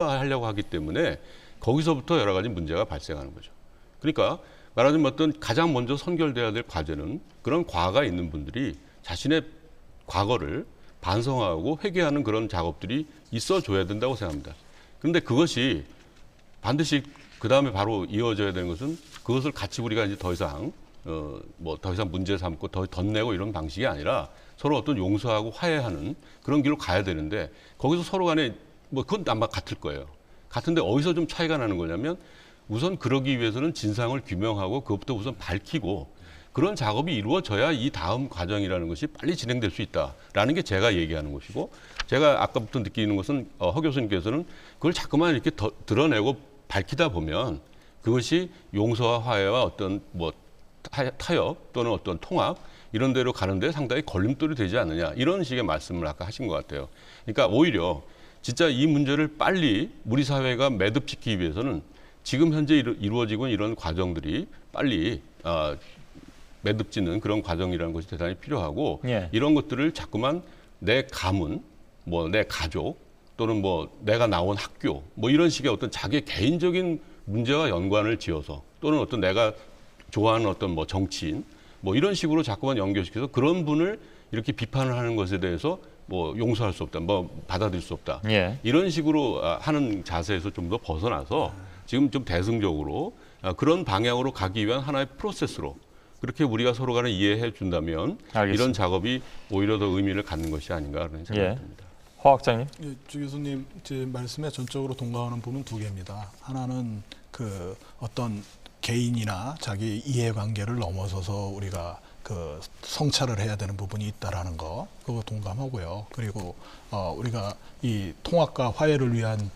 하려고 하기 때문에 거기서부터 여러 가지 문제가 발생하는 거죠. 그러니까 말하자면 어떤 가장 먼저 선결돼야 될 과제는 그런 과거가 있는 분들이 자신의 과거를 반성하고 회개하는 그런 작업들이 있어줘야 된다고 생각합니다. 그런데 그것이 반드시 그 다음에 바로 이어져야 되는 것은 그것을 같이 우리가 이제 더 이상 더 이상 문제 삼고 더 덧내고 이런 방식이 아니라 서로 어떤 용서하고 화해하는 그런 길로 가야 되는데 거기서 서로 간에 그건 아마 같을 거예요. 같은데 어디서 좀 차이가 나는 거냐면 우선 그러기 위해서는 진상을 규명하고 그것부터 우선 밝히고 그런 작업이 이루어져야 이 다음 과정이라는 것이 빨리 진행될 수 있다라는 게 제가 얘기하는 것이고 제가 아까부터 느끼는 것은 허 교수님께서는 그걸 자꾸만 이렇게 드러내고 밝히다 보면 그것이 용서와 화해와 어떤 타협 또는 어떤 통합 이런 데로 가는데 상당히 걸림돌이 되지 않느냐 이런 식의 말씀을 아까 하신 것 같아요. 그러니까 오히려 진짜 이 문제를 빨리 우리 사회가 매듭시키기 위해서는 지금 현재 이루어지고 있는 이런 과정들이 빨리 매듭짓는 그런 과정이라는 것이 대단히 필요하고 예. 이런 것들을 자꾸만 내 가문, 내 가족 또는 내가 나온 학교 이런 식의 어떤 자기의 개인적인 문제와 연관을 지어서 또는 어떤 내가 좋아하는 어떤 정치인 이런 식으로 자꾸만 연결시켜서 그런 분을 이렇게 비판을 하는 것에 대해서 용서할 수 없다, 받아들일 수 없다. 예. 이런 식으로 하는 자세에서 좀 더 벗어나서 지금 좀 대승적으로 그런 방향으로 가기 위한 하나의 프로세스로 그렇게 우리가 서로 간에 이해해 준다면 알겠습니다. 이런 작업이 오히려 더 의미를 갖는 것이 아닌가 그런 생각이 듭니다. 허 학장님. 예, 주 교수님 제 말씀에 전적으로 동감하는 부분 두 개입니다. 하나는 그 어떤 개인이나 자기 이해관계를 넘어서서 우리가 그 성찰을 해야 되는 부분이 있다라는 거 그거 동감하고요. 그리고 우리가 이 통합과 화해를 위한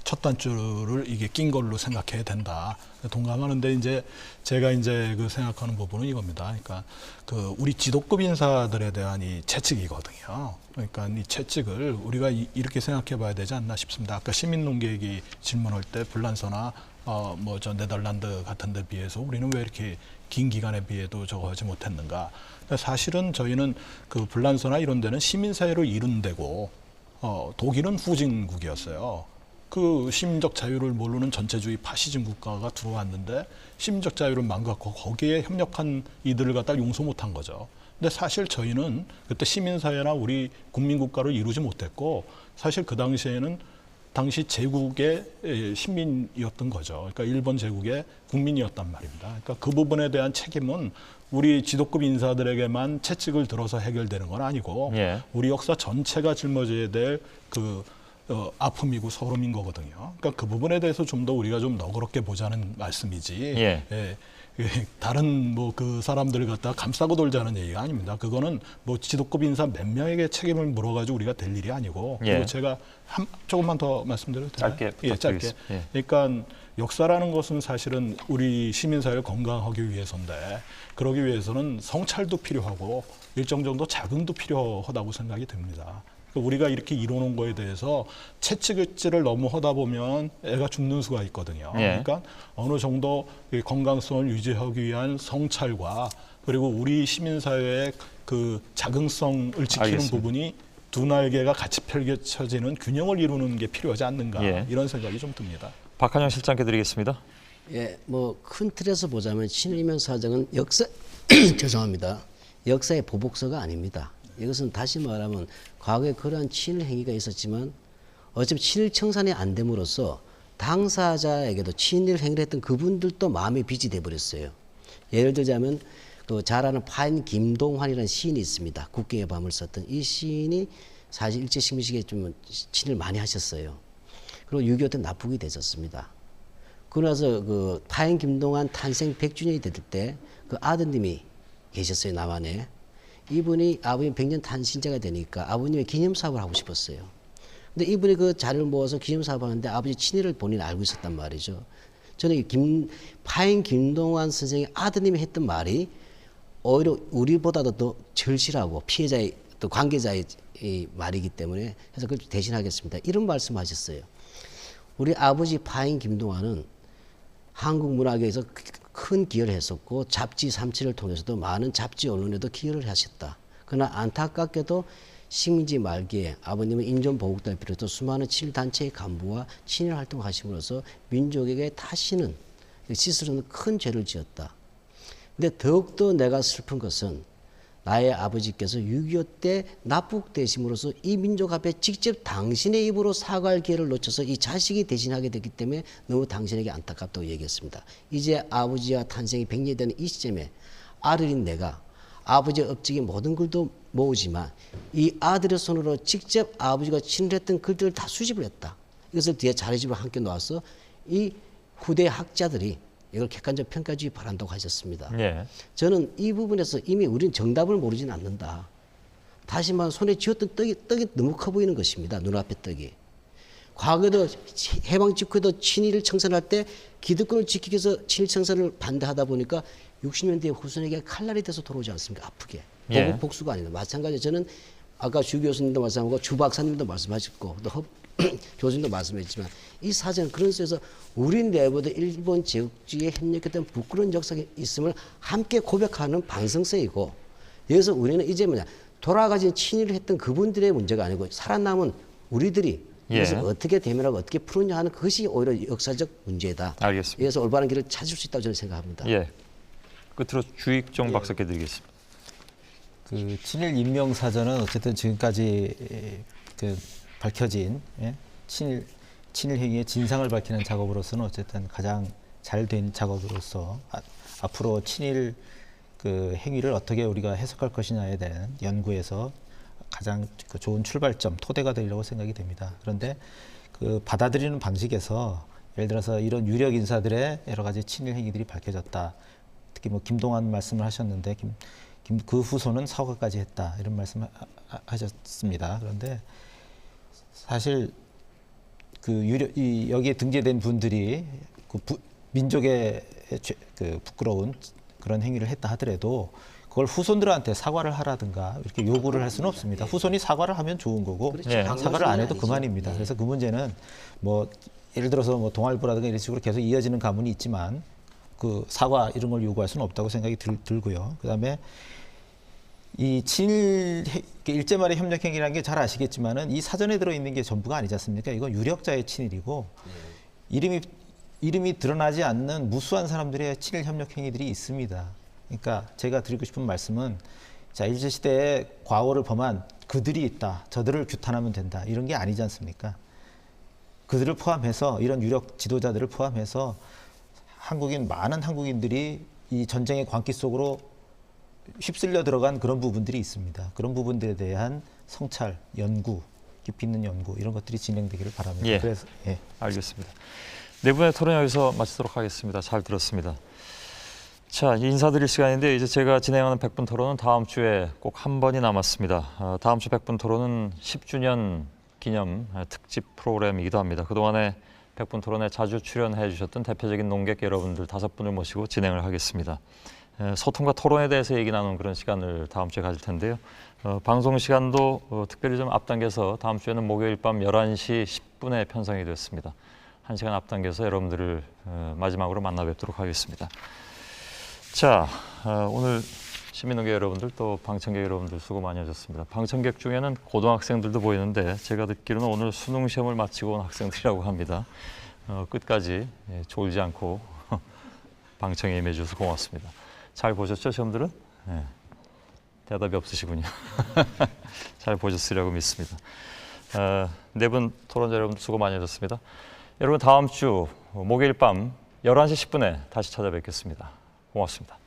첫 단추를 이게 낀 걸로 생각해야 된다. 동감하는데 이제 제가 이제 그 생각하는 부분은 이겁니다. 그러니까 그 우리 지도급 인사들에 대한 이 채찍이거든요. 그러니까 이 채찍을 우리가 이렇게 생각해 봐야 되지 않나 싶습니다. 아까 시민논객이 질문할 때 불란서나 저 네덜란드 같은 데 비해서 우리는 왜 이렇게 긴 기간에 비해도 저거 하지 못했는가. 사실은 저희는 그 불란서나 이런 데는 시민사회로 이룬 데고 독일은 후진국이었어요. 그 시민적 자유를 모르는 전체주의 파시즘 국가가 들어왔는데 시민적 자유를 망각하고 거기에 협력한 이들을 갖다 용서 못한 거죠. 근데 사실 저희는 그때 시민사회나 우리 국민국가를 이루지 못했고 사실 그 당시에는 당시 제국의 시민이었던 거죠. 그러니까 일본 제국의 국민이었단 말입니다. 그러니까 그 부분에 대한 책임은 우리 지도급 인사들에게만 채찍을 들어서 해결되는 건 아니고 예. 우리 역사 전체가 жил머져야 될 그 아픔이고 서름인 거거든요. 그러니까 그 부분에 대해서 좀 더 우리가 좀 너그럽게 보자는 말씀이지. 예. 다른 그 사람들을 갖다가 감싸고 돌자는 얘기가 아닙니다. 그거는 지도급 인사 몇 명에게 책임을 물어가지고 우리가 될 일이 아니고. 예. 그리고 제가 조금만 더 말씀드려도 되나요? 짧게 예, 짧게. 부탁드리겠습니다. 예. 그러니까 역사라는 것은 사실은 우리 시민사회를 건강하기 위해서인데 그러기 위해서는 성찰도 필요하고 일정 정도 자긍도 필요하다고 생각이 듭니다. 우리가 이렇게 이뤄놓은 거에 대해서 채찍질을 너무 하다 보면 애가 죽는 수가 있거든요. 예. 그러니까 어느 정도 건강성을 유지하기 위한 성찰과 그리고 우리 시민사회의 그 자긍성을 지키는 알겠습니다. 부분이 두 날개가 같이 펼쳐지는 균형을 이루는 게 필요하지 않는가 예. 이런 생각이 좀 듭니다. 박한영 실장께 드리겠습니다. 예, 큰 틀에서 보자면 친일면 사정은 역사 죄송합니다. 역사의 보복서가 아닙니다. 이것은 다시 말하면 과거에 그러한 친일 행위가 있었지만 어차피 친일 청산이 안 됨으로써 당사자에게도 친일 행위를 했던 그분들도 마음의 빚이 돼버렸어요. 예를 들자면 그 잘 아는 파인 김동환이라는 시인이 있습니다. 국경의 밤을 썼던 이 시인이 사실 일제식민지에 좀 친일 많이 하셨어요. 그리고 6.25 때 납북이 되셨습니다. 그러나서 그 파인 김동환 탄생 100주년이 될 때 그 아드님이 계셨어요, 남한에. 이분이 아버님 100년 탄신제가 되니까 아버님의 기념사업을 하고 싶었어요. 근데 이분이 그 자료를 모아서 기념사업을 하는데 아버지 친일을 본인이 알고 있었단 말이죠. 저는 파인 김동환 선생의 아드님이 했던 말이 오히려 우리보다도 더 절실하고 피해자의 또 관계자의 말이기 때문에 해서 그걸 대신하겠습니다. 이런 말씀하셨어요. 우리 아버지 파인 김동환은 한국 문학에서 큰 기여를 했었고 잡지 삼치를 통해서도 많은 잡지 언론에도 기여를 하셨다. 그러나 안타깝게도 식민지 말기에 아버님은 인존보국단을 비롯해서 수많은 친일단체의 간부와 친일 활동을 하심으로써 민족에게 다시는 씻으려는 큰 죄를 지었다. 근데 더욱더 내가 슬픈 것은 나의 아버지께서 6.25 때 납북되심으로써 이 민족 앞에 직접 당신의 입으로 사과할 기회를 놓쳐서 이 자식이 대신하게 됐기 때문에 너무 당신에게 안타깝다고 얘기했습니다. 이제 아버지와 탄생이 100년이 되는 이 시점에 아들인 내가 아버지의 업적이 모든 글도 모으지만 이 아들의 손으로 직접 아버지가 친일했던 글들을 다 수집을 했다. 이것을 뒤에 자료집을 함께 놓아서 이 후대 학자들이 이걸 객관적 평가해 주기 바란다고 하셨습니다. 예. 저는 이 부분에서 이미 우리는 정답을 모르진 않는다. 다시 말해 손에 쥐었던 떡이 너무 커 보이는 것입니다. 눈앞에 떡이. 과거에도 해방 직후에도 친일을 청산할 때 기득권을 지키기 위해서 친일 청산을 반대하다 보니까 60년대 후손에게 칼날이 돼서 돌아오지 않습니까? 아프게. 예. 복수가 아니다. 마찬가지로 저는 아까 주 교수님도 말씀하고 주 박사님도 말씀하셨고 또 교수님도 말씀했지만 이 사전 그런 속에서 우리 내부도 일본 제국주의에 협력했던 부끄러운 역사가 있음을 함께 고백하는 반성서이고 여기서 우리는 이제 뭐냐 돌아가신 친일을 했던 그분들의 문제가 아니고 살아남은 우리들이 이것을 어떻게 대면하고 어떻게 푸느냐 하는 그것이 오히려 역사적 문제다. 알겠습니다. 그래서 올바른 길을 찾을 수 있다고 저는 생각합니다. 예. 끝으로 주익종 박사께 드리겠습니다. 그 친일 인명 사전은 어쨌든 지금까지 그 밝혀진 친일 행위의 진상을 밝히는 작업으로서는 어쨌든 가장 잘 된 작업으로서 앞으로 친일 그 행위를 어떻게 우리가 해석할 것이냐에 대한 연구에서 가장 그 좋은 출발점, 토대가 되리라고 생각이 됩니다. 그런데 그 받아들이는 방식에서 예를 들어서 이런 유력 인사들의 여러 가지 친일 행위들이 밝혀졌다. 특히 뭐 김동완 말씀을 하셨는데 그 후손은 사과까지 했다 이런 말씀을 하셨습니다. 그런데 사실 여기에 등재된 분들이 민족의 그 부끄러운 그런 행위를 했다 하더라도 그걸 후손들한테 사과를 하라든가 이렇게 요구를 할 수는 없습니다. 후손이 사과를 하면 좋은 거고 그렇죠. 사과를 안 해도 아니죠. 그만입니다. 예. 그래서 그 문제는 뭐 예를 들어서 뭐 동아일보라든가 이런 식으로 계속 이어지는 가문이 있지만 그 사과 이런 걸 요구할 수는 없다고 생각이 들고요. 그다음에 이 친일 일제말의 협력행위라는 게 잘 아시겠지만은 이 사전에 들어있는 게 전부가 아니지 않습니까? 이건 유력자의 친일이고 이름이 드러나지 않는 무수한 사람들의 친일 협력행위들이 있습니다. 그러니까 제가 드리고 싶은 말씀은 자 일제시대에 과오를 범한 그들이 있다. 저들을 규탄하면 된다. 이런 게 아니지 않습니까? 그들을 포함해서 이런 유력 지도자들을 포함해서 많은 한국인들이 이 전쟁의 광기 속으로 휩쓸려 들어간 그런 부분들이 있습니다. 그런 부분들에 대한 성찰, 연구, 깊이 있는 연구 이런 것들이 진행되기를 바랍니다. 예. 그래서 알겠습니다. 네 분의 토론 여기서 마치도록 하겠습니다. 잘 들었습니다. 자, 인사드릴 시간인데 이제 제가 진행하는 100분 토론은 다음 주에 꼭 한 번이 남았습니다. 다음 주 100분 토론은 10주년 기념 특집 프로그램이기도 합니다. 그동안에 100분 토론에 자주 출연해 주셨던 대표적인 농객 여러분들 5분을 모시고 진행을 하겠습니다. 소통과 토론에 대해서 얘기 나누는 그런 시간을 다음 주에 가질 텐데요. 방송 시간도 특별히 좀 앞당겨서 다음 주에는 목요일 밤 11시 10분에 편성이 됐습니다. 1시간 앞당겨서 여러분들을 마지막으로 만나 뵙도록 하겠습니다. 자, 오늘 시민농객 여러분들 또 방청객 여러분들 수고 많이 하셨습니다. 방청객 중에는 고등학생들도 보이는데 제가 듣기로는 오늘 수능 시험을 마치고 온 학생들이라고 합니다. 끝까지 졸지 않고 방청에 임해 주셔서 고맙습니다. 잘 보셨죠, 시험들은? 네. 대답이 없으시군요. 잘 보셨으리라고 믿습니다. 네 분 토론자 여러분들 수고 많이 하셨습니다. 여러분 다음 주 목요일 밤 11시 10분에 다시 찾아뵙겠습니다. 고맙습니다.